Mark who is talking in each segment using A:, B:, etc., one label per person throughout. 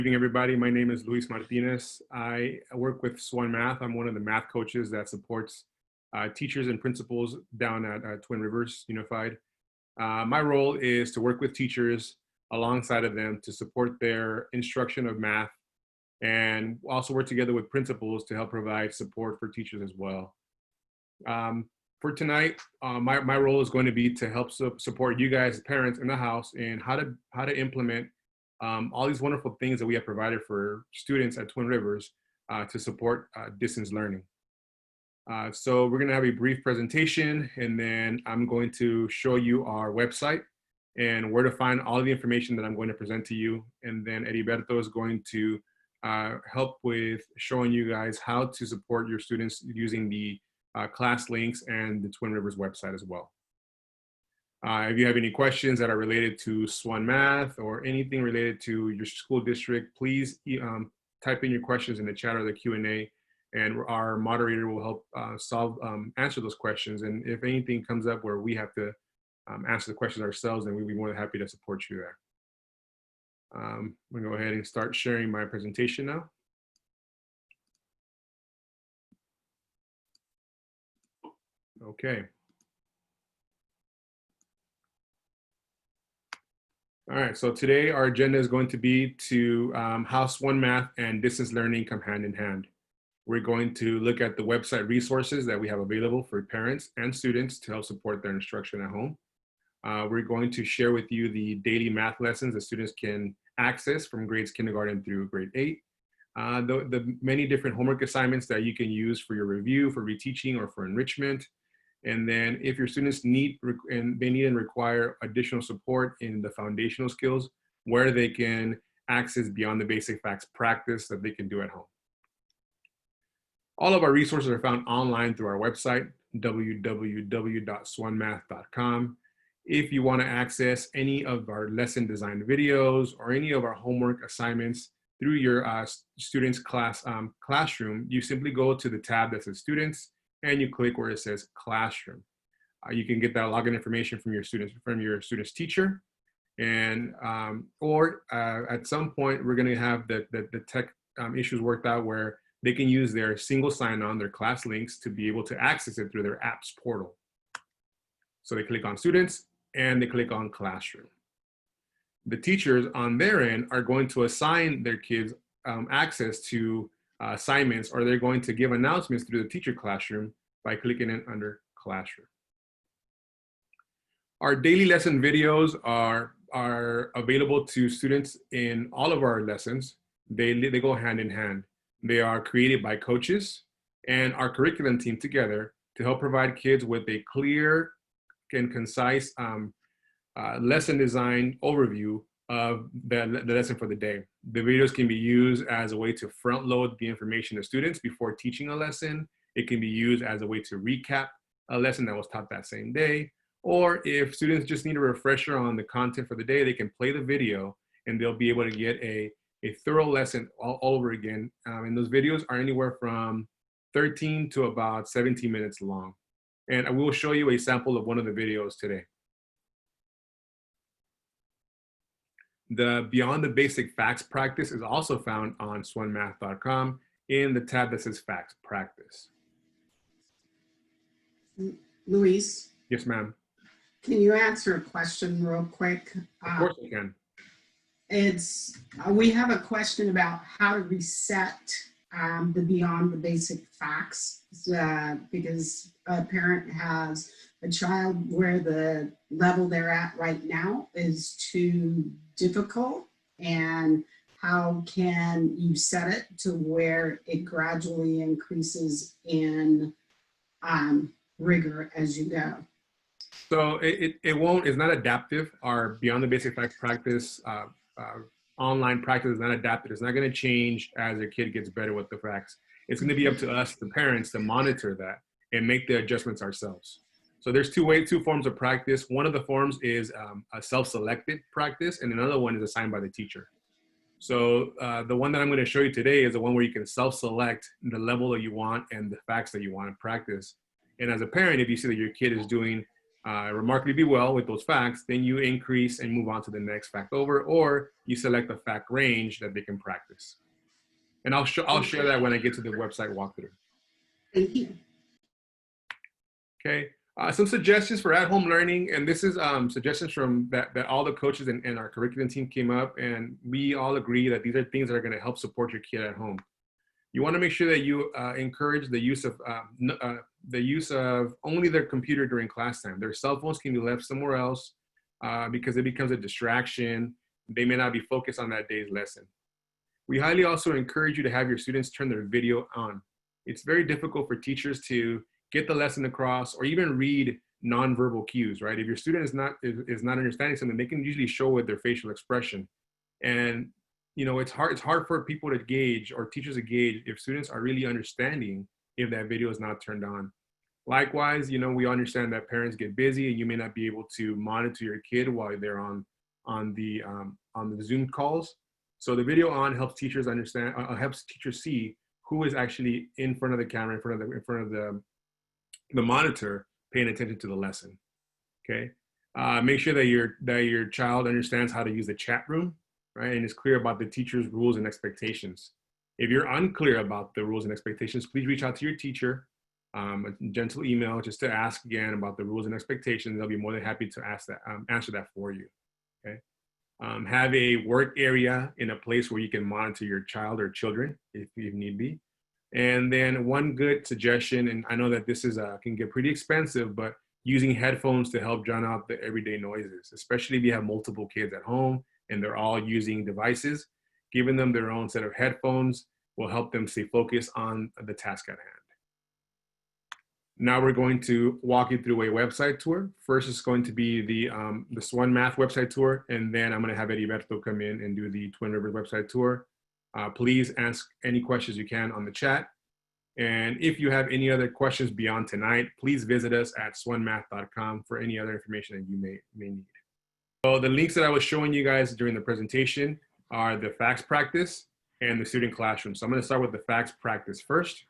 A: Evening, everybody. My name is Luis Martinez. I work with SWUN Math. I'm one of the math coaches that supports teachers and principals down at Twin Rivers Unified. My role is to work with teachers alongside of them to support their instruction of math, and also work together with principals to help provide support for teachers as well. For tonight, my role is going to be to help support you guys, parents in the house, in how to implement all these wonderful things that we have provided for students at Twin Rivers to support distance learning. So we're going to have a brief presentation, and then I'm going to show you our website and where to find all the information that I'm going to present to you. And then Heriberto is going to help with showing you guys how to support your students using the class links and the Twin Rivers website as well. If you have any questions that are related to SWUN Math or anything related to your school district, please type in your questions in the chat or the Q&A, and our moderator will help answer those questions. And if anything comes up where we have to answer the questions ourselves, then we'd be more than happy to support you there. I'm going to go ahead and start sharing my presentation now. Okay. All right, so today our agenda is going to be to how SWUN Math and distance learning come hand in hand. We're going to look at the website resources that we have available for parents and students to help support their instruction at home. We're going to share with you the daily math lessons that students can access from grades kindergarten through grade 8. The many different homework assignments that you can use for your review, for reteaching, or for enrichment. And then if your students need and require additional support in the foundational skills, where they can access beyond the basic facts practice that they can do at home. All of our resources are found online through our website, www.swunmath.com. If you want to access any of our lesson design videos or any of our homework assignments through your students' classroom, you simply go to the tab that says Students, and you click where it says Classroom. You can get that login information from your student's teacher, and or at some point we're going to have the tech issues worked out where they can use their single sign-on, their class links, to be able to access it through their apps portal. So they click on Students and they click on Classroom. The teachers on their end are going to assign their kids access to assignments, or they're going to give announcements through the teacher classroom by clicking it under Classroom. Our daily lesson videos are available to students in all of our lessons. They go hand in hand. They are created by coaches and our curriculum team together to help provide kids with a clear and concise lesson design overview of the lesson for the day. The videos can be used as a way to front load the information to students before teaching a lesson. It can be used as a way to recap a lesson that was taught that same day. Or if students just need a refresher on the content for the day, they can play the video and they'll be able to get a thorough lesson all over again. And those videos are anywhere from 13 to about 17 minutes long. And I will show you a sample of one of the videos today. The Beyond the Basic Facts practice is also found on swunmath.com in the tab that says Facts Practice.
B: Luis?
A: Yes, ma'am.
B: Can you answer a question real quick?
A: Of course I can.
B: We have a question about how to reset the Beyond the Basic Facts because a parent has a child where the level they're at right now is too difficult, and how can you set it to where it gradually increases in rigor as you go?
A: So it's not adaptive. Our Beyond the Basic Facts practice, online practice is not adaptive. It's not going to change as a kid gets better with the facts. It's going to be up to us, the parents, to monitor that and make the adjustments ourselves. So there's two forms of practice. One of the forms is a self-selected practice, and another one is assigned by the teacher. So the one that I'm going to show you today is the one where you can self-select the level that you want and the facts that you want to practice. And as a parent, if you see that your kid is doing remarkably well with those facts, then you increase and move on to the next fact over, or you select a fact range that they can practice. And I'll share that when I get to the website walkthrough.
B: Thank you.
A: Okay. Some suggestions for at-home learning, and this is suggestions from that all the coaches and our curriculum team came up, and we all agree that these are things that are going to help support your kid at home. You want to make sure that you encourage the use of only their computer during class time. Their cell phones can be left somewhere else because it becomes a distraction. They may not be focused on that day's lesson. We highly also encourage you to have your students turn their video on. It's very difficult for teachers to get the lesson across or even read nonverbal cues, right? If your student is not understanding something, they can usually show with their facial expression. And you know, it's hard for people to gauge, or teachers to gauge, if students are really understanding if that video is not turned on. Likewise, you know, we understand that parents get busy and you may not be able to monitor your kid while they're on the Zoom calls. So the video on helps teachers understand, helps teachers see who is actually in front of the camera, in front of the monitor, paying attention to the lesson. Okay, make sure that your child understands how to use the chat room, right, and is clear about the teacher's rules and expectations. If you're unclear about the rules and expectations, please reach out to your teacher, a gentle email, just to ask again about the rules and expectations. They'll be more than happy to answer that for you. Okay. Have a work area in a place where you can monitor your child or children if need be. And then one good suggestion, and I know that this is can get pretty expensive, but using headphones to help drown out the everyday noises, especially if you have multiple kids at home and they're all using devices. Giving them their own set of headphones will help them stay focused on the task at hand. Now we're going to walk you through a website tour. First is going to be the SWUN Math website tour, and then I'm going to have Heriberto come in and do the Twin Rivers website tour. Please ask any questions you can on the chat. And if you have any other questions beyond tonight, please visit us at swunmath.com for any other information that you may need. So the links that I was showing you guys during the presentation are the facts practice and the student classroom. So I'm going to start with the facts practice first.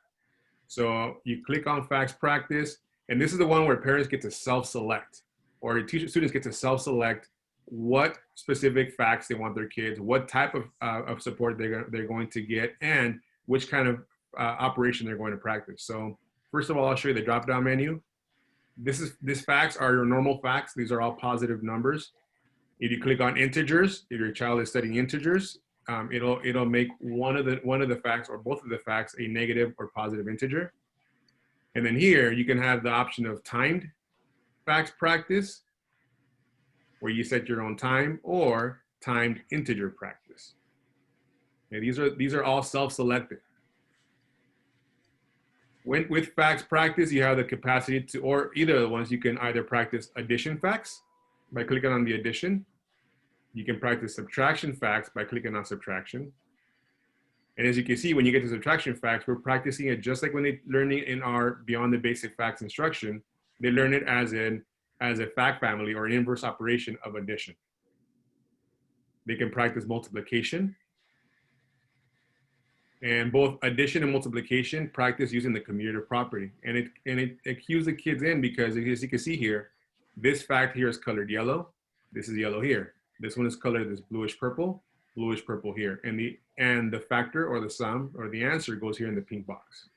A: So you click on facts practice, and this is the one where parents get to self-select, or students get to self-select what specific facts they want their kids, what type of support they're going to get, and which kind of operation they're going to practice. So first of all, I'll show you the drop-down menu. These facts are your normal facts. These are all positive numbers. If you click on integers, if your child is studying integers, it'll make one of the facts or both of the facts a negative or positive integer. And then here you can have the option of timed facts practice, where you set your own time, or timed integer practice. Okay, these are all self-selected. With facts practice, you have the capacity to, or either of the ones, you can either practice addition facts by clicking on the addition. You can practice subtraction facts by clicking on subtraction. And as you can see, when you get to subtraction facts, we're practicing it just like when they learn it in our Beyond the Basic Facts instruction. They learn it as a fact family or inverse operation of addition. They can practice multiplication. And both addition and multiplication practice using the commutative property. And it cues the kids in because, as you can see here, this fact here is colored yellow. This is yellow here. This one is colored this bluish purple here. And the factor or the sum or the answer goes here in the pink box.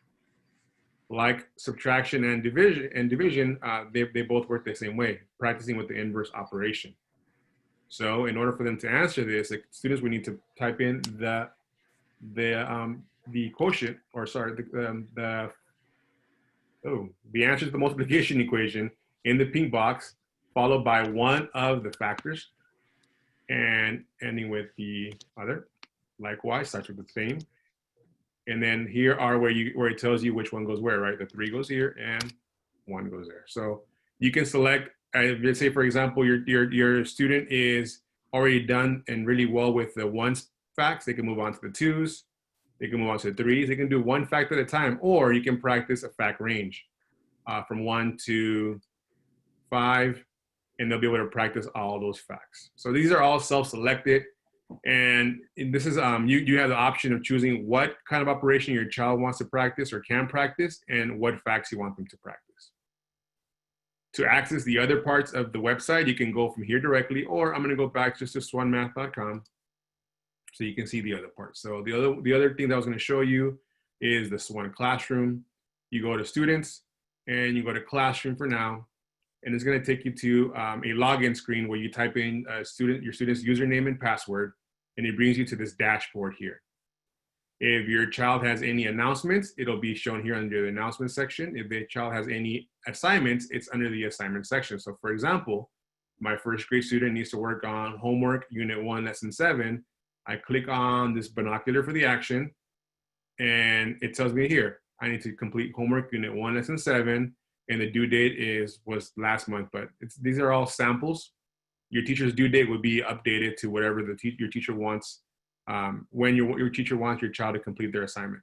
A: Like subtraction and division, they both work the same way, practicing with the inverse operation. So in order for them to answer this, like, students would need to type in the quotient, or sorry, the answer to the multiplication equation in the pink box, followed by one of the factors, and ending with the other. Likewise, starts with the same. And then here are where it tells you which one goes where, right? The 3 goes here and 1 goes there. So you can select, let's say for example, your student is already done and really well with the 1s facts. They can move on to the 2s. They can move on to the 3s. They can do 1 fact at a time, or you can practice a fact range from 1 to 5, and they'll be able to practice all those facts. So these are all self-selected. And this is, you have the option of choosing what kind of operation your child wants to practice or can practice, and what facts you want them to practice. To access the other parts of the website, you can go from here directly, or I'm going to go back just to swanmath.com so you can see the other parts. So the other thing that I was going to show you is the Swan Classroom. You go to Students, and you go to Classroom for now, and it's going to take you to a login screen where you type in your student's username and password, and it brings you to this dashboard here. If your child has any announcements, it'll be shown here under the announcement section. If the child has any assignments, it's under the assignment section. So for example, my first grade student needs to work on homework, Unit 1, Lesson 7. I click on this binocular for the action, and it tells me here, I need to complete homework, Unit 1, Lesson 7, and the due date was last month, but these are all samples. Your teacher's due date would be updated to whatever your teacher wants, when your teacher wants your child to complete their assignment.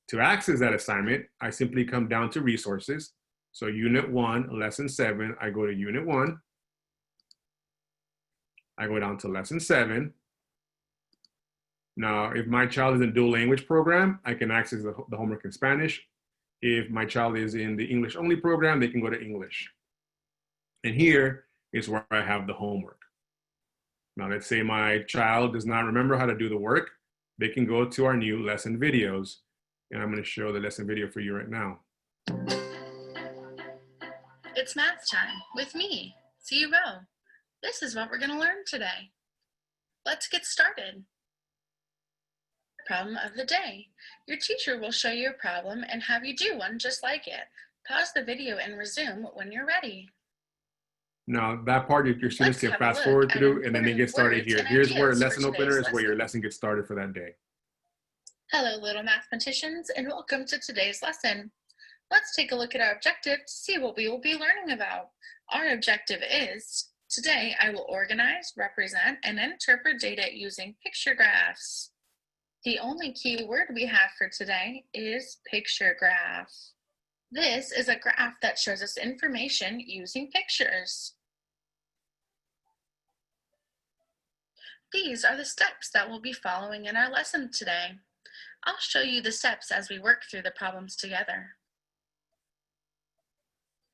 A: To access that assignment, I simply come down to resources. So Unit 1, Lesson 7, I go to Unit 1. I go down to Lesson 7. Now, if my child is in dual language program, I can access the homework in Spanish. If my child is in the English only program, they can go to English. And here is where I have the homework. Now, let's say my child does not remember how to do the work. They can go to our new lesson videos. And I'm going to show the lesson video for you right now.
C: It's math time with me, Zero. This is what we're going to learn today. Let's get started. Problem of the day. Your teacher will show you a problem and have you do one just like it. Pause the video and resume when you're ready.
A: Now, that part your students can fast forward through, and then they get started here. Here's where lesson opener is where your lesson gets started for that day.
C: Hello, little mathematicians, and welcome to today's lesson. Let's take a look at our objective to see what we will be learning about. Our objective is, today I will organize, represent, and interpret data using picture graphs. The only key word we have for today is picture graph. This is a graph that shows us information using pictures. These are the steps that we'll be following in our lesson today. I'll show you the steps as we work through the problems together.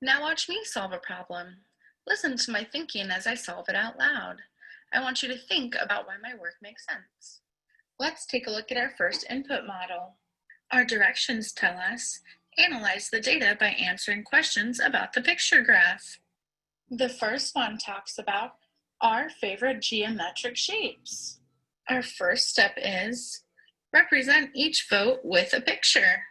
C: Now watch me solve a problem. Listen to my thinking as I solve it out loud. I want you to think about why my work makes sense. Let's take a look at our first input model. Our directions tell us, analyze the data by answering questions about the picture graph. The first one talks about our favorite geometric shapes. Our first step is represent each vote with a picture.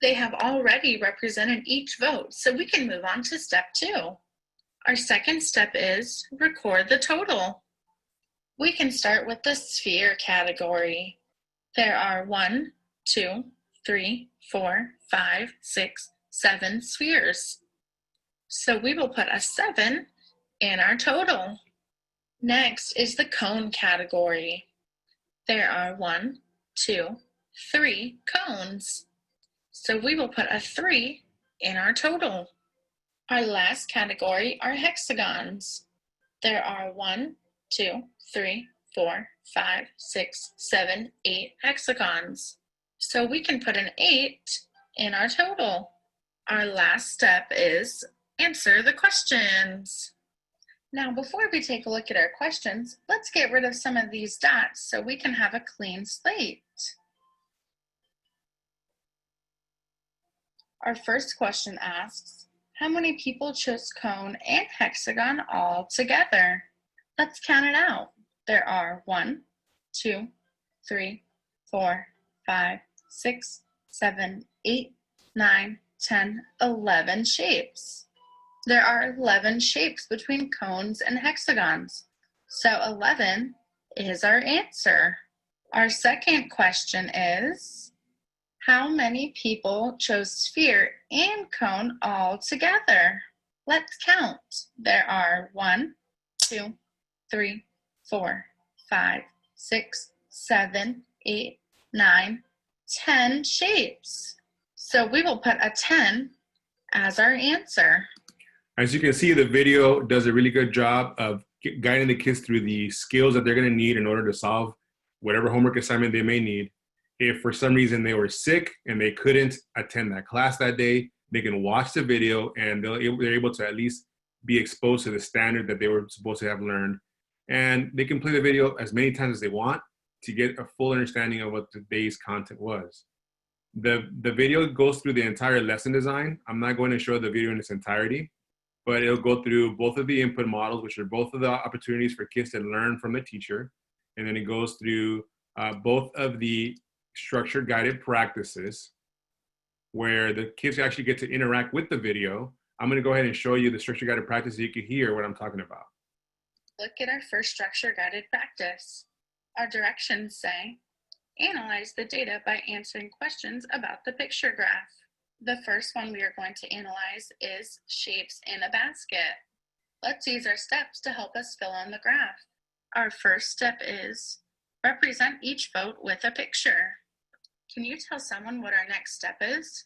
C: They have already represented each vote, so we can move on to step 2. Our second step is record the total. We can start with the sphere category. There are 1, 2, 3, 4, 5, 6, 7 spheres. So we will put a 7 in our total. Next is the cone category. There are 1, 2, 3 cones. So we will put a 3 in our total. Our last category are hexagons. There are 1, 2, 3, 4, 5, 6, 7, 8 hexagons. So we can put an 8 in our total. Our last step is answer the questions. Now, before we take a look at our questions, let's get rid of some of these dots so we can have a clean slate. Our first question asks, how many people chose cone and hexagon all together? Let's count it out. There are 1, 2, 3, 4, 5, 6, 7, 8, 9, 10, 11 shapes. There are 11 shapes between cones and hexagons. So 11 is our answer. Our second question is, how many people chose sphere and cone all together? Let's count. There are 1, 2, 3, 4, 5, 6, 7, 8, 9, 10 shapes. So we will put a 10 as our answer.
A: As you can see, the video does a really good job of guiding the kids through the skills that they're going to need in order to solve whatever homework assignment they may need. If for some reason they were sick and they couldn't attend that class that day, they can watch the video and they're able to at least be exposed to the standard that they were supposed to have learned. And they can play the video as many times as they want to get a full understanding of what today's content was. The video goes through the entire lesson design. I'm not going to show the video in its entirety, but it'll go through both of the input models, which are both of the opportunities for kids to learn from the teacher. And then it goes through both of the structured guided practices where the kids actually get to interact with the video. I'm going to go ahead and show you the structured guided practice so you can hear what I'm talking about.
C: Look at our first structure guided practice. Our directions say, analyze the data by answering questions about the picture graph. The first one we are going to analyze is shapes in a basket. Let's use our steps to help us fill in the graph. Our first step is represent each vote with a picture. Can you tell someone what our next step is?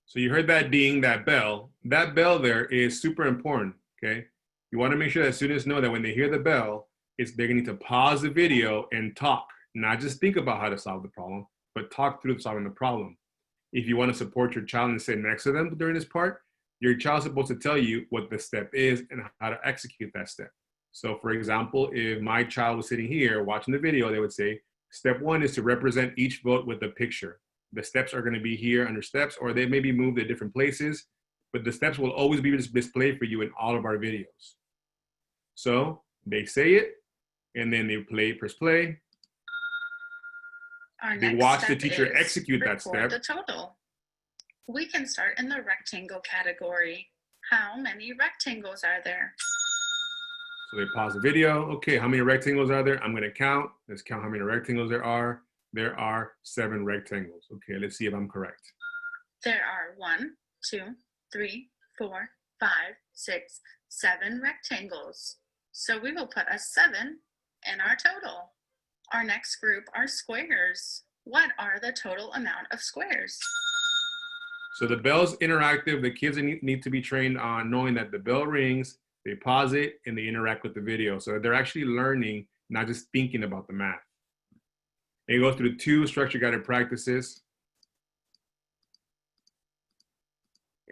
A: So you heard that ding, that bell. That bell there is super important, okay? You want to make sure that students know that when they hear the bell, they're going to need to pause the video and talk, not just think about how to solve the problem, but talk through solving the problem. If you want to support your child and sit next to them during this part, your child's supposed to tell you what the step is and how to execute that step. So for example, if my child was sitting here watching the video, they would say, step 1 is to represent each vote with a picture. The steps are going to be here under steps, or they may be moved to different places, but the steps will always be displayed for you in all of our videos. So they say it, and then they press play. They watch the teacher execute that step.
C: The total. We can start in the rectangle category. How many rectangles are there?
A: So they pause the video. Okay, how many rectangles are there? I'm going to count. Let's count how many rectangles there are. There are 7 rectangles. Okay, let's see if I'm correct.
C: There are 1, 2, 3, 4, 5, 6, 7 rectangles. So we will put a 7 in our total. Our next group are squares. What are the total amount of squares?
A: So the bell's interactive. The kids need to be trained on knowing that the bell rings, they pause it, and they interact with the video. So they're actually learning, not just thinking about the math. They go through 2 structure guided practices.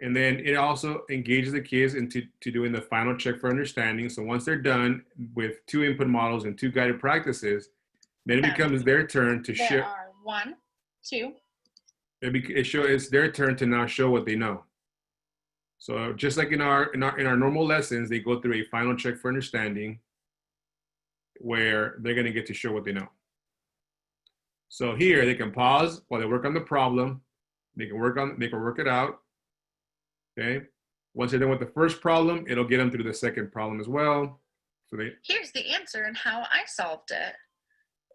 A: And then it also engages the kids into doing the final check for understanding. So once they're done with 2 input models and 2 guided practices, then it becomes their turn to show.
C: There are 1, 2.
A: It's their turn to now show what they know. So just like in our normal lessons, they go through a final check for understanding where they're going to get to show what they know. So here they can pause while they work on the problem. They can work it out. Okay. Once they're done with the first problem, it'll get them through the second problem as well. So
C: here's the answer and how I solved it.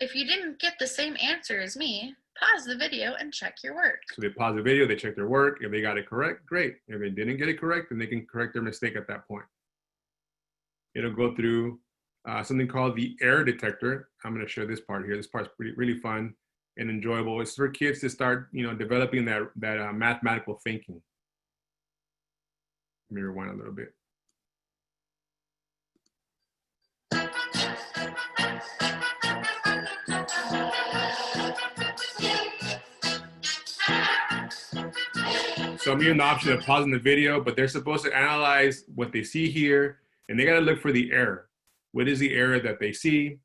C: If you didn't get the same answer as me, pause the video and check your work.
A: So they pause the video, they check their work. If they got it correct, great. If they didn't get it correct, then they can correct their mistake at that point. It'll go through something called the error detector. I'm going to show this part here. This part's really fun and enjoyable. It's for kids to start, developing that mathematical thinking. Let me rewind a little bit. So I'm giving the option of pausing the video, but they're supposed to analyze what they see here, and they got to look for the error. What is the error that they see?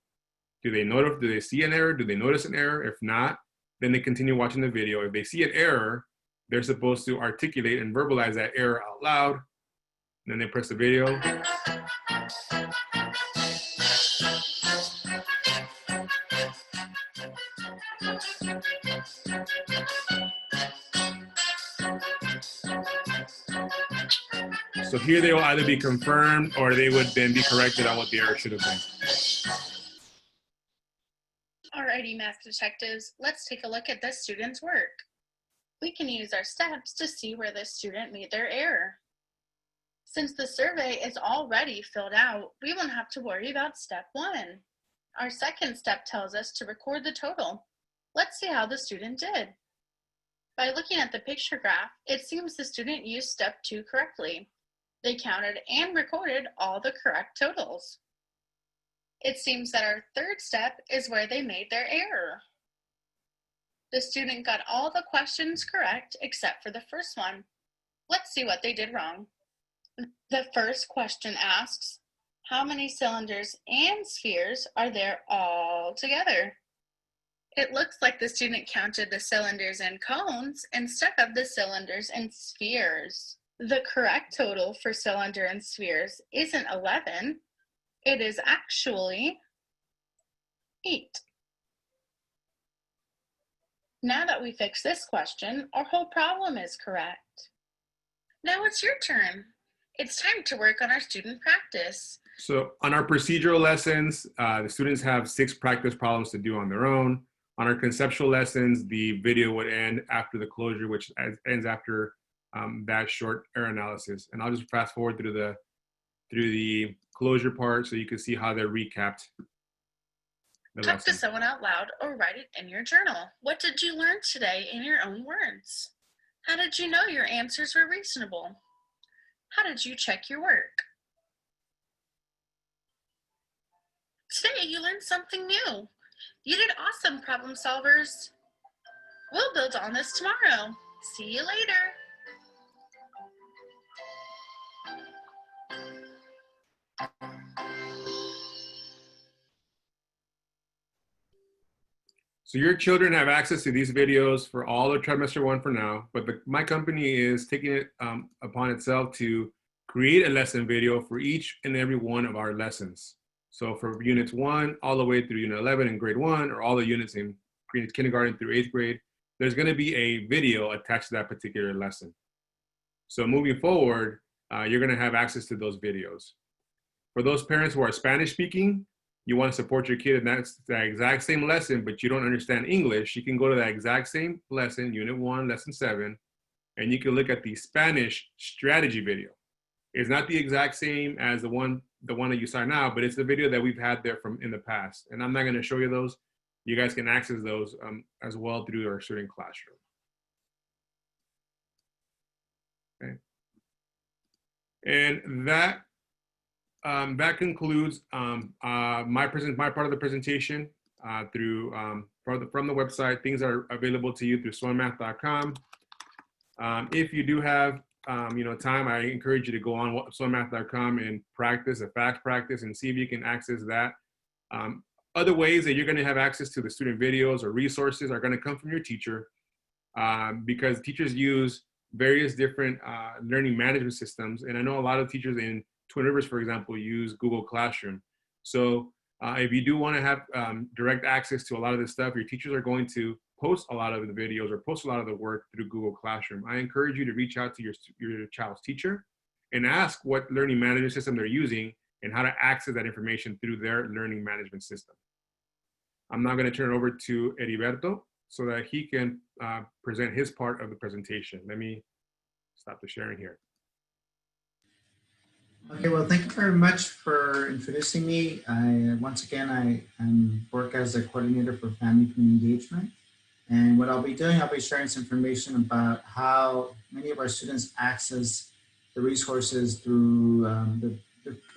A: Do they see an error? Do they notice an error? If not, then they continue watching the video. If they see an error, they're supposed to articulate and verbalize that error out loud. And then they press the video. So here they will either be confirmed or they would then be corrected on what the error should have been.
C: Alrighty, math detectives, let's take a look at this student's work. We can use our steps to see where this student made their error. Since the survey is already filled out, we won't have to worry about step 1. Our second step tells us to record the total. Let's see how the student did. By looking at the picture graph, it seems the student used step 2 correctly. They counted and recorded all the correct totals. It seems that our third step is where they made their error. The student got all the questions correct except for the first one. Let's see what they did wrong. The first question asks, how many cylinders and spheres are there all together? It looks like the student counted the cylinders and cones instead of the cylinders and spheres. The correct total for cylinder and spheres isn't 11. It is actually 8. Now that we fixed this question, our whole problem is correct. Now it's your turn. It's time to work on our student practice.
A: So on our procedural lessons, the students have 6 practice problems to do on their own. On our conceptual lessons, the video would end after the closure, which ends after that short error analysis. And I'll just fast forward through the closure part so you can see how they're recapped.
C: Talk to someone out loud or write it in your journal. What did you learn today in your own words? How did you know your answers were reasonable? How did you check your work? Today you learned something new. You did awesome, problem solvers. We'll build on this tomorrow. See you later.
A: So your children have access to these videos for all of trimester 1 for now, but my company is taking it upon itself to create a lesson video for each and every one of our lessons. So for units 1 all the way through unit 11 in grade 1, or all the units in kindergarten through 8th grade, there's going to be a video attached to that particular lesson. So moving forward, you're going to have access to those videos. For those parents who are Spanish speaking, you want to support your kid in that exact same lesson, but you don't understand English, you can go to that exact same lesson, unit 1, lesson 7, and you can look at the Spanish strategy video. It's not the exact same as the one that you saw now, but it's the video that we've had there from in the past. And I'm not going to show you those. You guys can access those as well through our student classroom. Okay. And that concludes my part of the presentation from the website. Things are available to you through SWunMath.com. If you do have time, I encourage you to go on SWunMath.com and practice a fact practice and see if you can access that. Other ways that you're going to have access to the student videos or resources are going to come from your teacher, because teachers use various different learning management systems. And I know a lot of teachers in Twin Rivers, for example, use Google Classroom. So if you do want to have direct access to a lot of this stuff, your teachers are going to post a lot of the videos or post a lot of the work through Google Classroom. I encourage you to reach out to your child's teacher and ask what learning management system they're using and how to access that information through their learning management system. I'm now going to turn it over to Heriberto so that he can present his part of the presentation. Let me stop the sharing here.
D: Okay, well, thank you very much for introducing me. Once again, I work as a coordinator for family community engagement. And what I'll be doing, I'll be sharing some information about how many of our students access the resources through the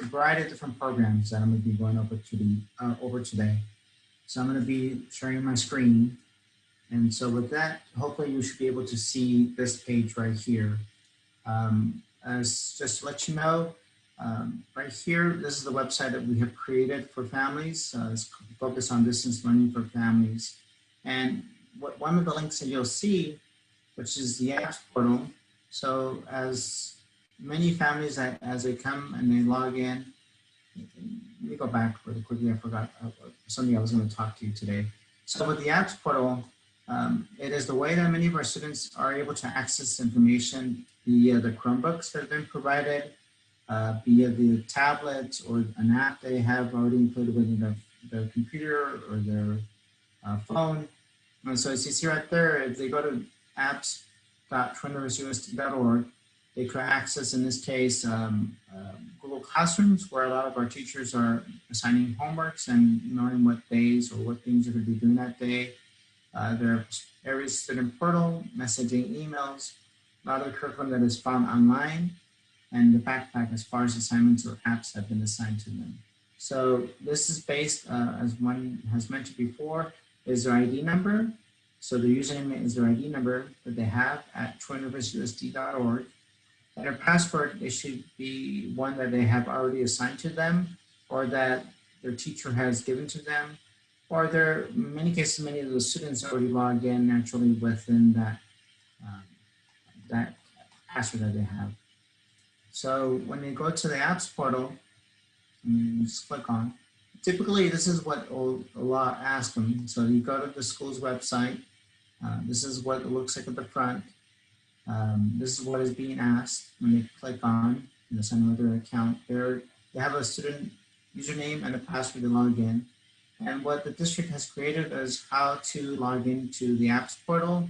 D: variety of different programs that I'm going to be going over today. So I'm going to be sharing my screen. And so with that, hopefully you should be able to see this page right here. As just to let you know, right here, this is the website that we have created for families. It's focused on distance learning for families. And one of the links that you'll see, which is the apps portal. So as many families, as they come and they log in, let me go back really quickly. I forgot something I was going to talk to you today. So with the apps portal, it is the way that many of our students are able to access information via the Chromebooks that have been provided, via the tablets or an app they have already included within their computer or their phone. And so as you see right there, if they go to apps.twinriversusd.org, they could access, in this case, Google Classrooms, where a lot of our teachers are assigning homeworks and knowing what days or what things they're going to be doing that day. There are areas student portal, messaging, emails, a lot of the curriculum that is found online, and the backpack as far as assignments or apps have been assigned to them. So this is based, as one has mentioned before, is their ID number. So the username is their ID number that they have at twinriversusd.org. And their password, it should be one that they have already assigned to them or that their teacher has given to them. Or there, in many cases, many of the students already log in naturally within um, that password that they have. So when they go to the apps portal, and you just click on, typically this is what will ask them. So you go to the school's website. This is what it looks like at the front. This is what is being asked when they click on sign with their account. They have a student username and a password to log in. And what the district has created is how to log into the apps portal,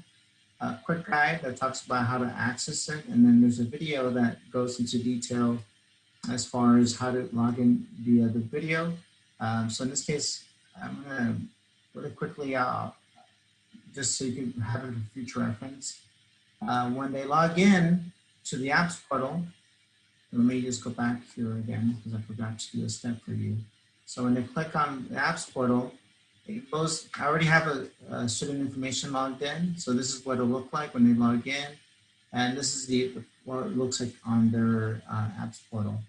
D: a quick guide that talks about how to access it. And then there's a video that goes into detail as far as how to log in via the video. So in this case, I'm gonna really quickly, just so you can have it for future reference. When they log in to the apps portal, let me just go back here again because I forgot to do a step for you. So when they click on the apps portal, it goes, I already have a student information logged in. So this is what it'll look like when they log in. And this is what it looks like on their apps portal.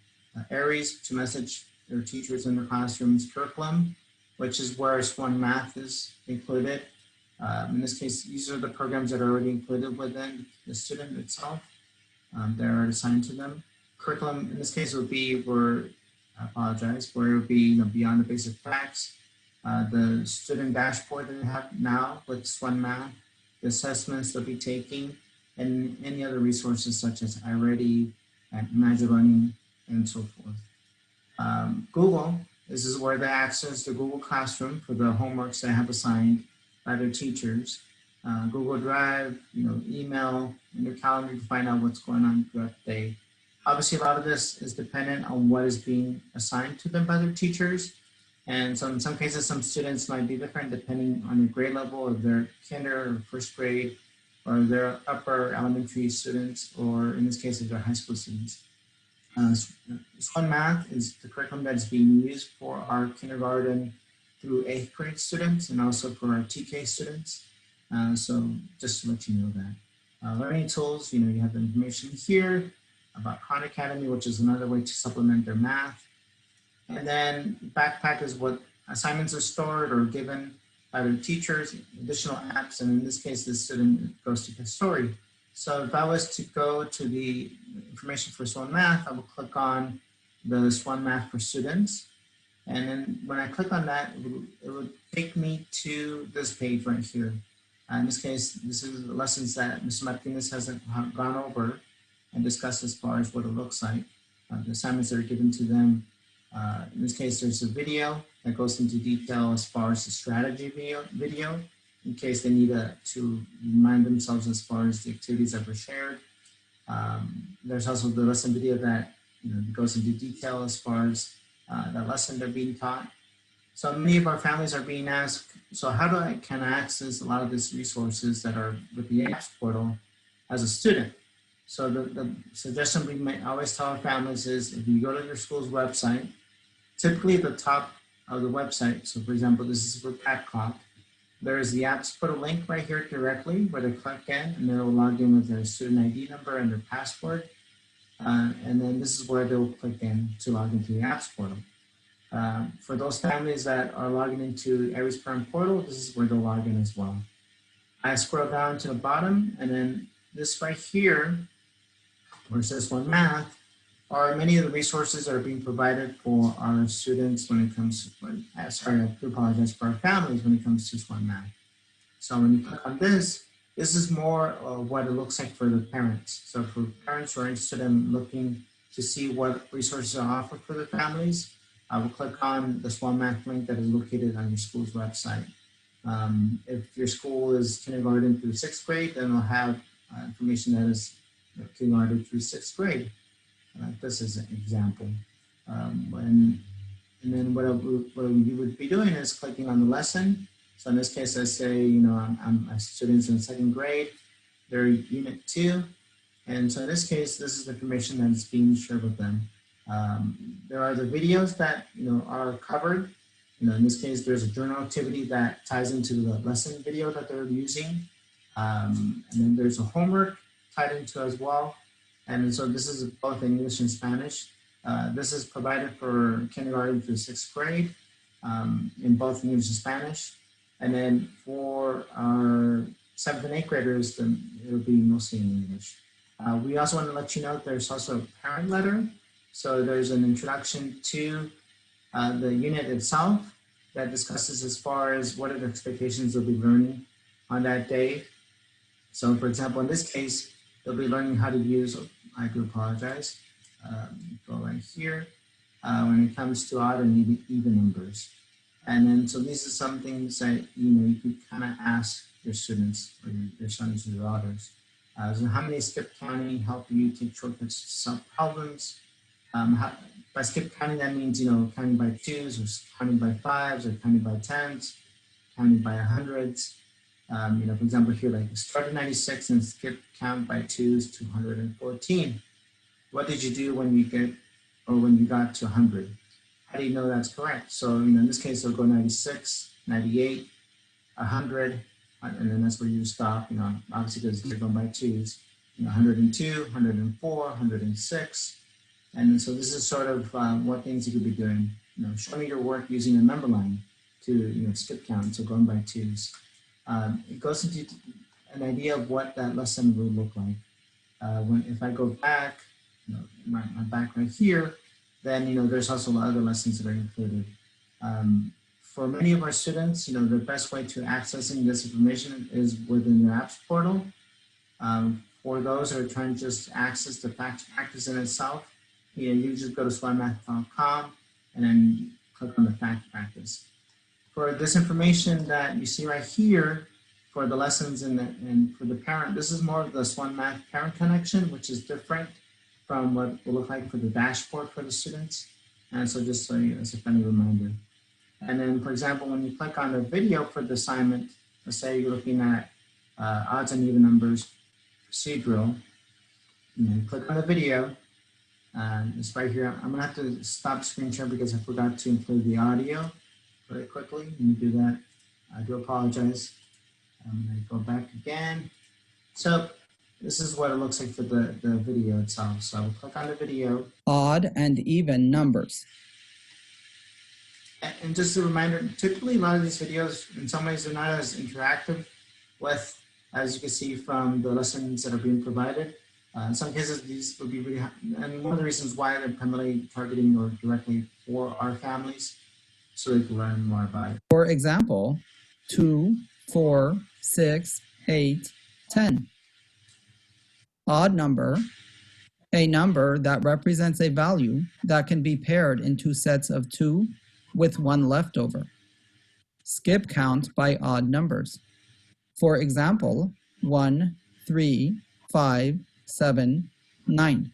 D: Aries to message their teachers in their classrooms, curriculum, which is where SWN Math is included. In this case, these are the programs that are already included within the student itself. They're assigned to them. Curriculum, in this case, would be where, I apologize, where it would be beyond the basic facts. The student dashboard that they have now with SWN Math, the assessments they'll be taking, and any other resources such as iReady and Imagine Learning and so forth. Google, this is where they access the Google Classroom for the homeworks they have assigned by their teachers. Google Drive, email, and their calendar to find out what's going on throughout the day. Obviously, a lot of this is dependent on what is being assigned to them by their teachers. And so in some cases, some students might be different depending on your grade level, if they're kinder or first grade, or they're upper elementary students, or in this case, if they're high school students. SWN Math is the curriculum that's being used for our kindergarten through 8th grade students and also for our TK students. So just to let you know that. Learning tools, you have the information here about Khan Academy, which is another way to supplement their math. And then backpack is what assignments are stored or given by their teachers, additional apps, and in this case, the student goes to the story. So if I was to go to the information for SWN Math, I will click on the SWN Math for students. And then when I click on that, it would take me to this page right here. In this case, this is the lessons that Mr. Martinez has gone over and discussed as far as what it looks like. The assignments that are given to them. In this case, there's a video that goes into detail as far as the strategy video in case they need to remind themselves as far as the activities that were shared. There's also the lesson video that goes into detail as far as that lesson they're being taught. So many of our families are being asked, so how can I access a lot of these resources that are with the apps portal as a student? So the suggestion we may always tell our families is if you go to your school's website, typically at the top of the website, so for example, this is for Patclock, there is the apps portal link right here directly where they click in and they'll log in with their student ID number and their password. And then this is where they'll click in to log into the apps portal. For those families that are logging into Aries Parent Portal, this is where they'll log in as well. I scroll down to the bottom and then this right here, where it says SWN Math, are many of the resources that are being provided for our students when it comes to, sorry, I do apologize, for our families when it comes to SWN Math. So when you click on this is more of what it looks like for the parents. So for parents who are interested in looking to see what resources are offered for the families, I will click on the SWN Math link that is located on your school's website. If your school is kindergarten through 6th grade, then it'll have information that is kindergarten through 6th grade. This is an example. And then what you would be doing is clicking on the lesson. So in this case, I say, I'm students in 2nd grade, they're unit 2. And so in this case, this is the information that is being shared with them. There are the videos that, are covered In this case, there's a journal activity that ties into the lesson video that they're using. And then there's a homework tied into as well. And so this is both in English and Spanish. This is provided for kindergarten through 6th grade in both English and Spanish. And then for our 7th and 8th graders, then it'll be mostly in English. We also want to let you know there's also a parent letter. So there's an introduction to the unit itself that discusses as far as what are the expectations they'll be learning on that day. So for example, in this case, they'll be learning how to use, I do apologize, go right here, when it comes to odd and even numbers. And then, so these are some things that, you can kind of ask your students or your sons or your daughters. So how many skip counting help you take shortcuts to solve problems? By skip counting, that means, counting by 2s or counting by 5s or counting by 10s, counting by 100s. For example, here, like start at 96 and skip count by 2s to 114. What did you do when you got to 100? How do you know that's correct? So, in this case, they'll go 96, 98, 100, and then that's where you stop, obviously because they're going by 2s, 102, 104, 106. And so this is sort of what things you could be doing. Show me your work using a number line to, skip count, so going by 2s. It goes into an idea of what that lesson will look like. If I go back, my back right here, then there's also a lot of other lessons that are included. For many of our students, the best way to accessing this information is within your apps portal. For those who are trying to just access the practice in itself, you just go to swunmath.com and then click on the fact practice. For this information that you see right here, for the lessons and for the parent, this is more of the SWUN Math parent connection, which is different from what will look like for the dashboard for the students. And so just as a friendly reminder. And then, for example, when you click on the video for the assignment, let's say you're looking at odds and even numbers procedural, click on the video. It's right here. I'm gonna have to stop screen share because I forgot to include the audio very quickly. Let me do that. I do apologize. I'm gonna go back again. So this is what it looks like for the video itself. So click on the video.
E: Odd and even numbers.
D: And just a reminder, typically a lot of these videos, in some ways, they're not as interactive with, as you can see from the lessons that are being provided. In some cases, these would be really, and one of the reasons why they're primarily targeting or directly for our families, so they can learn more about it.
E: For example, 2, 4, 6, 8, 10. Odd number, a number that represents a value that can be paired in 2 sets of 2 with 1 leftover. Skip count by odd numbers. For example, 1, 3, 5, 7, 9.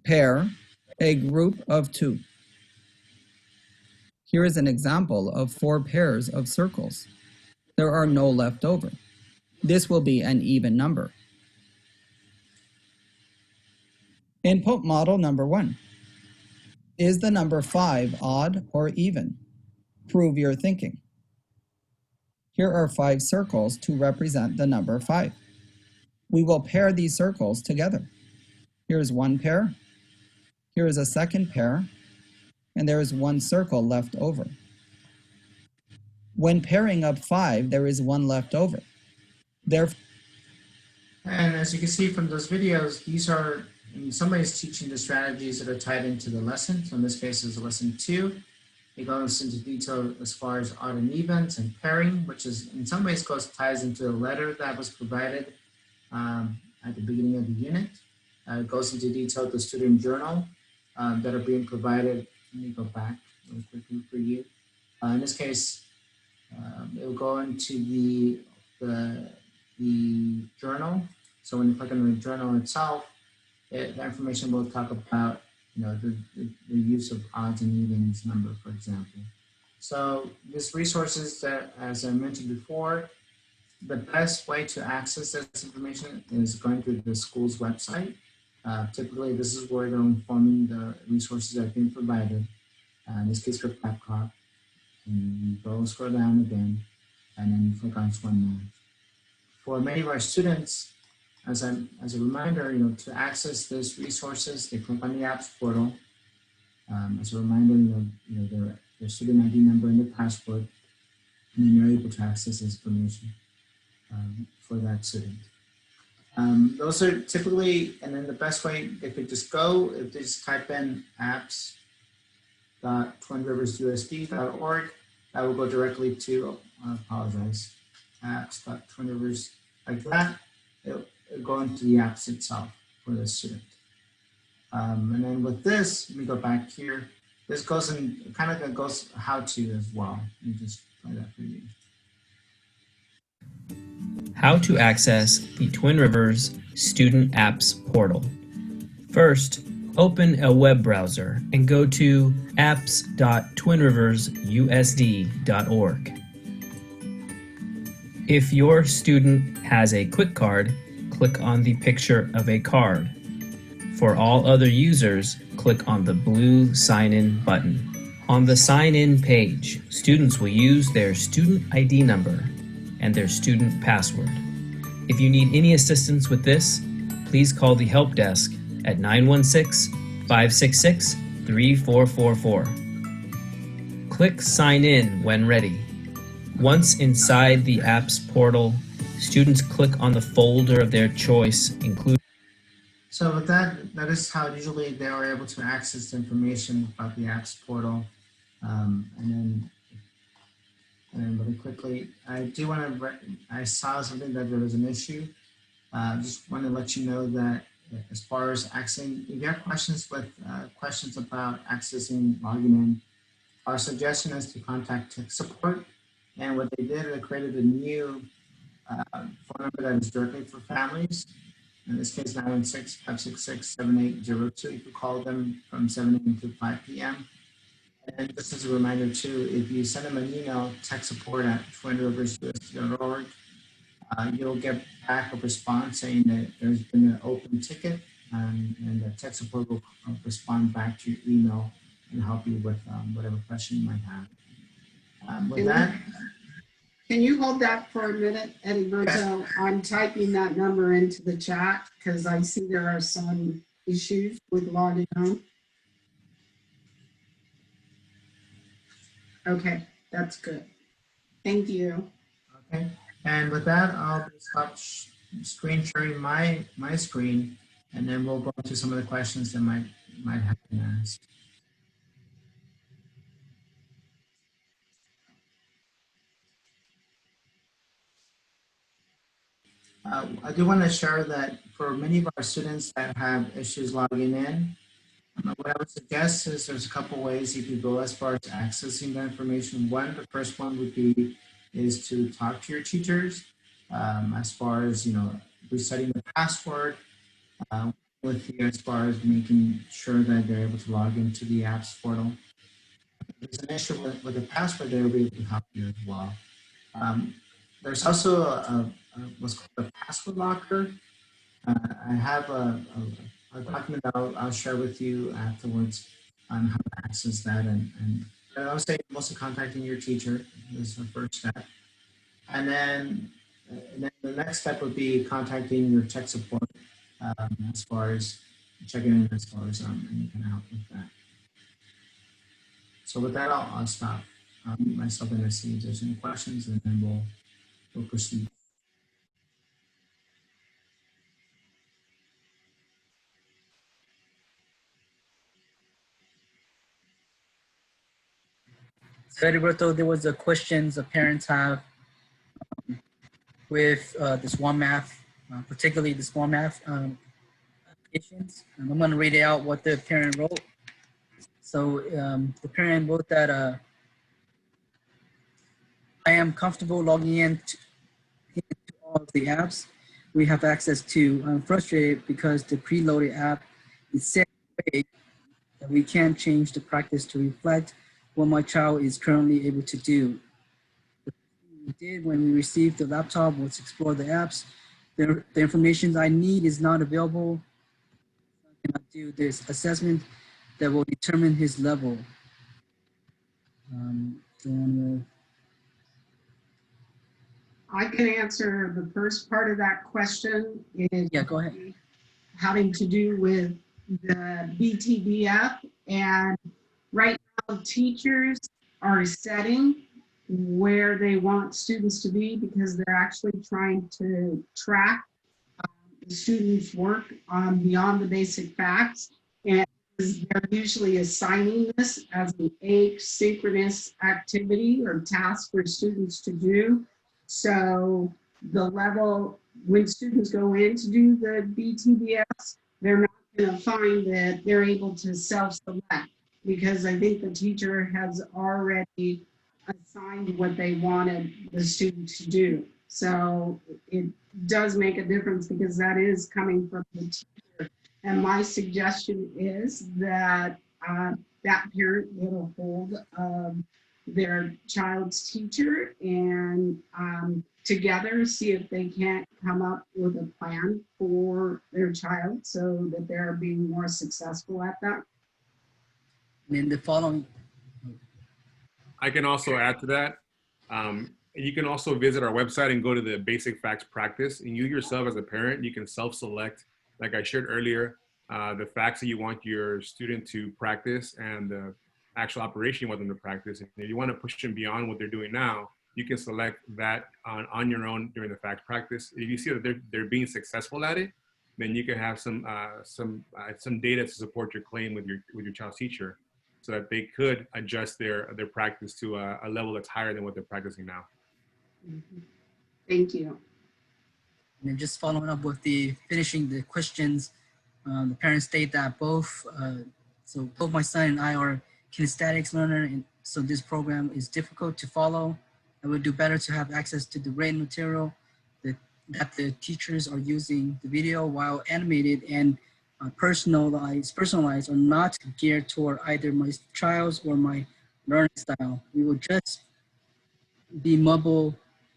E: Pair, a group of 2. Here is an example of 4 pairs of circles. There are no left over. This will be an even number. Input model number 1. Is the number 5 odd or even? Prove your thinking. Here are 5 circles to represent the number 5. We will pair these circles together. Here's one pair, here is a second pair, and there is 1 circle left over. When pairing up 5, there is 1 left over.
D: And as you can see from those videos, these are in some ways teaching the strategies that are tied into the lesson. So in this case, is lesson 2. It goes into detail as far as odd and evens and pairing, which is in some ways ties into a letter that was provided at the beginning of the unit. It goes into detail the student journal that are being provided. Let me go back really quickly for you. In this case, it will go into the journal. So when you click on the journal itself, the information will talk about the use of odds and evens number, for example. So this resources that, as I mentioned before, the best way to access this information is going through the school's website. Typically, this is where they're informing the resources that are being provided. In this case, for Babcock. And go scroll down again, and then click on Swun Math. For many of our students, as a reminder, to access these resources, they click on the apps portal. As a reminder, their student ID number and their password, and then they're able to access this information for that student. Those are typically, and then the best way they could just go, if they just type in apps.twinriversusd.org, that will go directly to, I apologize, apps.twinrivers, like that. It'll go into the apps itself for the student. And then with this, let me go back here. This goes in, kind of goes how to as well. Let me just play that for you.
F: How to access the Twin Rivers Student Apps portal. First, open a web browser and go to apps.twinriversusd.org. If your student has a quick card, click on the picture of a card. For all other users, click on the blue Sign In button. On the Sign In page, students will use their student ID number and their student password. If you need any assistance with this, please call the help desk at 916-566-3444. Click Sign In when ready. Once inside the apps portal, students click on the folder of their choice, including.
D: So with that is how usually they are able to access the information about the apps portal. And then really quickly, I do want to, I saw something that there was an issue. Just want to let you know that as far as accessing, if you have questions about accessing, logging in, our suggestion is to contact tech support. And what they did, they created a new phone number that is directly for families. In this case, 916-566-7802. You can call them from 7 a.m. to 5 p.m. And just as a reminder too, if you send them an email, techsupport@twinriversusd.org, you'll get back a response saying that there's been an open ticket, and the tech support will respond back to your email and help you with whatever question you might have. With that,
B: can you hold that for a minute, Edilberto? I'm typing that number into the chat because I see there are some issues with logging on. Okay, that's good. Thank you.
D: okay. And with that, I'll stop screen sharing my screen, and then we'll go into some of the questions that might have been asked. I do want to share that for many of our students that have issues logging in, what I would suggest is there's a couple ways you could go as far as accessing the information. The first one would be is to talk to your teachers as far as, resetting the password with you as far as making sure that they're able to log into the apps portal. If there's an issue with the password, they'll be able to help you as well. There's also what's called a password locker. I have a document that I'll share with you afterwards on how to access that. And I would say mostly contacting your teacher is the first step. And then the next step would be contacting your tech support as far as checking in as far as any kind of help with that. So with that, I'll stop. I'll mute myself and see if there's any questions, and then we'll proceed.
G: So Edilberto, there was a questions the parents have with this Swun Math, particularly the Swun Math applications. And I'm going to read out what the parent wrote. So the parent wrote that I am comfortable logging into all of the apps we have access to. I'm frustrated because the preloaded app is set away that we can't change the practice to reflect what my child is currently able to do. The first thing we did when we received the laptop was explore the apps. The information I need is not available. I cannot do this assessment that will determine his level. still want
B: I can answer the first part of that question. Is
G: Yeah, go ahead.
B: having to do with the BTBF, and right now teachers are setting where they want students to be because they're actually trying to track the students' work on beyond the basic facts, and they're usually assigning this as an asynchronous activity or task for students to do. So the level, when students go in to do the BTBS, they're not going to find that they're able to self-select, because I think the teacher has already assigned what they wanted the student to do. So it does make a difference because that is coming from the teacher. And my suggestion is that that parent get a hold of their child's teacher and together see if they can't come up with a plan for their child so that they're being more successful at that.
G: And then the following,
A: I can also add to that. You can also visit our website and go to the basic facts practice. And you yourself as a parent, you can self-select, like I shared earlier, the facts that you want your student to practice and the actual operation you want them to practice. And if you want to push them beyond what they're doing now, you can select that on your own during the facts practice. If you see that they're being successful at it, then you can have some data to support your claim with your child's teacher, so that they could adjust their practice to a level that's higher than what they're practicing now.
B: Thank you.
G: and then just following up with the finishing the questions, the parents state that both my son and I are kinesthetics learner, and so this program is difficult to follow. I would do better to have access to the written material that the teachers are using the video while animated and personalized are not geared toward either my child's or my learning style. We will just be mobile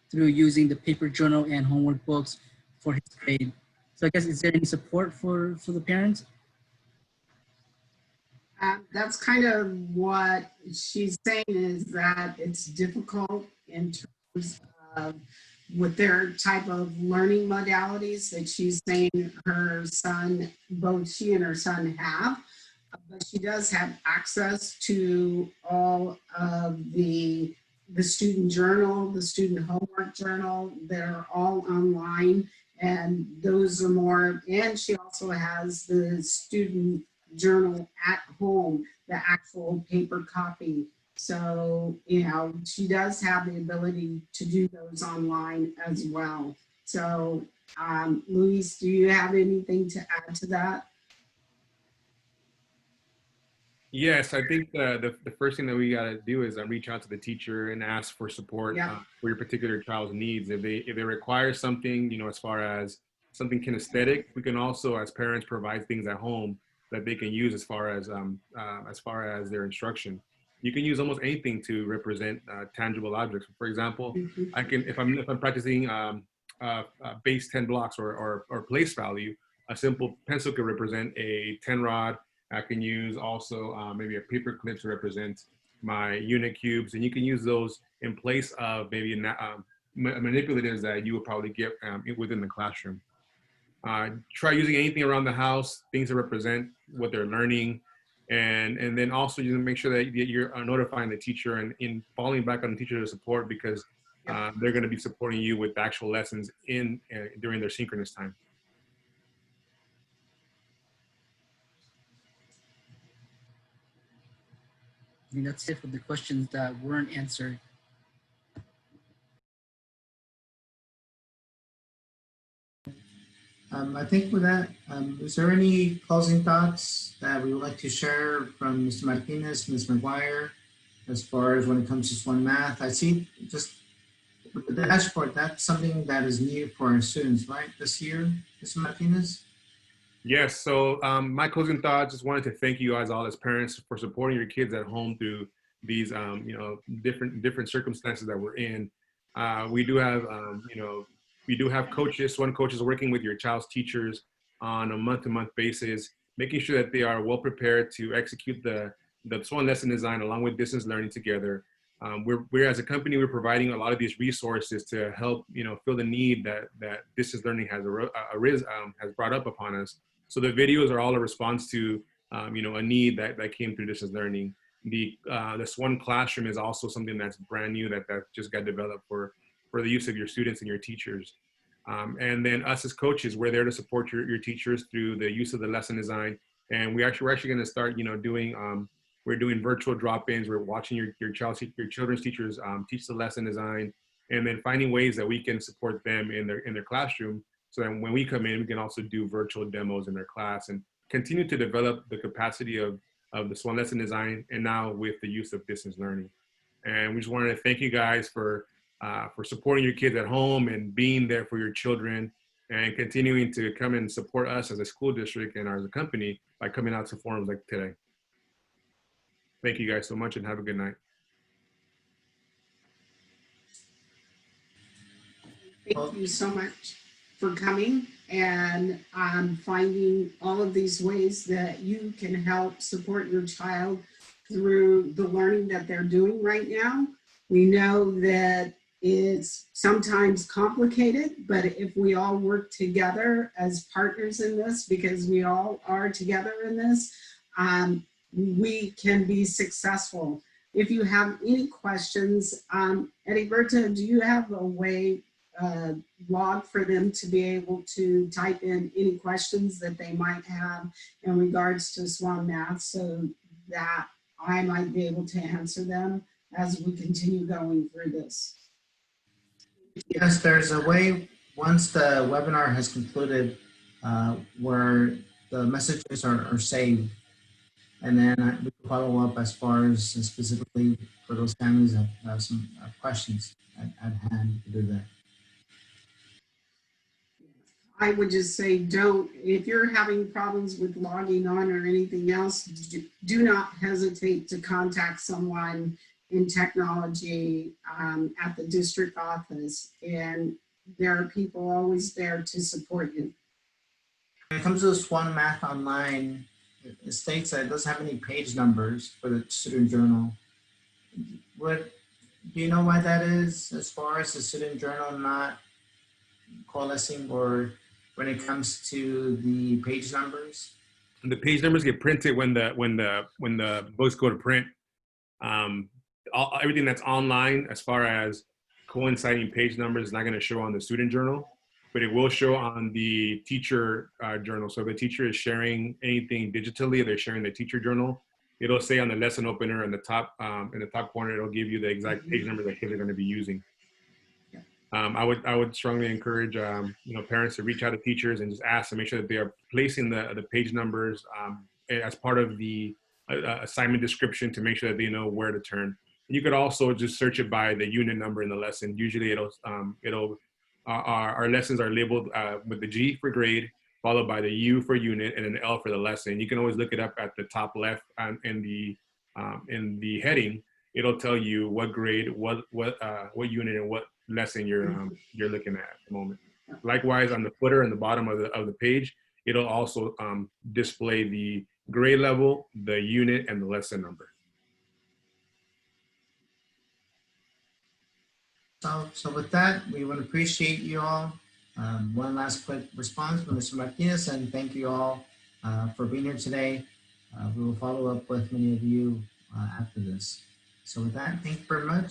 G: through using the paper journal and homework books for his grade. So I guess, is there any support for the parents?
B: That's kind of what she's saying, is that it's difficult in terms of with their type of learning modalities that she's saying her son, both she and her son have. But she does have access to all of the student journal, the student homework journal. They're all online, and those are more, and she also has the student journal at home, the actual paper copy. So, you know, she does have the ability to do those online as well. So, Luis, do you have anything to add to that?
A: Yes, I think the first thing that we got to do is reach out to the teacher and ask for support for your particular child's needs. If they require something, you know, as far as something kinesthetic, we can also, as parents, provide things at home that they can use as far as their instruction. You can use almost anything to represent tangible objects. For example, I can, if I'm practicing base 10 blocks or place value, a simple pencil could represent a 10 rod. I can use also maybe a paper clip to represent my unit cubes, and you can use those in place of maybe manipulatives that you would probably get within the classroom. Try using anything around the house, things that represent what they're learning, and then also you make sure that you're notifying the teacher and in falling back on the teacher to support, because they're going to be supporting you with actual lessons during their synchronous time.
G: I think that's it for the questions that weren't answered.
D: I think with that, is there any closing thoughts that we would like to share from Mr. Martinez, Ms. McGuire, as far as when it comes to SWN math? I see just the dashboard, that's something that is new for our students, right, this year, Mr. Martinez?
A: Yes, so my closing thoughts, just wanted to thank you guys all as parents for supporting your kids at home through these, you know, different circumstances that we're in. We do have, you know, we do have coaches, SWN coaches working with your child's teachers on a month-to-month basis, making sure that they are well prepared to execute the SWN lesson design along with distance learning together. we're as a company, we're providing a lot of these resources to help, fill the need that distance learning has brought up upon us. So the videos are all a response to, a need that came through distance learning. The SWUN classroom is also something that's brand new that just got developed for the use of your students and your teachers. And then us as coaches, we're there to support your teachers through the use of the lesson design. And we're actually going to start, we're doing virtual drop-ins. We're watching your children's teachers teach the lesson design, and then finding ways that we can support them in their classroom. So that when we come in, we can also do virtual demos in their class and continue to develop the capacity of the SWUN lesson design, and now with the use of distance learning. And we just wanted to thank you guys for supporting your kids at home and being there for your children, and continuing to come and support us as a school district and as a company by coming out to forums like today. Thank you guys so much, and have a good night.
B: Thank you so much for coming and finding all of these ways that you can help support your child through the learning that they're doing right now. We know that it's sometimes complicated, but if we all work together as partners in this, because we all are together in this, we can be successful. If you have any questions, Ediberto, do you have a way log for them to be able to type in any questions that they might have in regards to SWUN math, so that I might be able to answer them as we continue going through this?
D: Yes, there's a way once the webinar has concluded where the messages are saved, and then we can follow up as far as specifically for those families that have some questions at hand to do that.
B: I would just say if you're having problems with logging on or anything else, do not hesitate to contact someone in technology at the district office, and there are people always there to support you.
D: When it comes to the SWUN Math Online, it states that it doesn't have any page numbers for the student journal. Do you know why that is, as far as the student journal not coalescing, or when it comes to the page numbers?
A: The page numbers get printed when the books go to print. Everything that's online, as far as coinciding page numbers, is not going to show on the student journal, but it will show on the teacher journal. So if the teacher is sharing anything digitally, they're sharing the teacher journal, it'll say on the lesson opener in the top corner, it'll give you the exact page number that kids are going to be using. I would strongly encourage parents to reach out to teachers and just ask to make sure that they are placing the page numbers as part of the assignment description, to make sure that they know where to turn. You could also just search it by the unit number in the lesson. Usually our lessons are labeled with the G for grade, followed by the U for unit, and an L for the lesson. You can always look it up at the top left in the heading. It'll tell you what grade, what unit, and what lesson you're looking at the moment. Likewise, on the footer and the bottom of the page, it'll also display the grade level, the unit, and the lesson number.
D: So with that, we would appreciate you all. One last quick response from Mr. Martinez, and thank you all for being here today. We will follow up with many of you after this. So with that, thank you very much.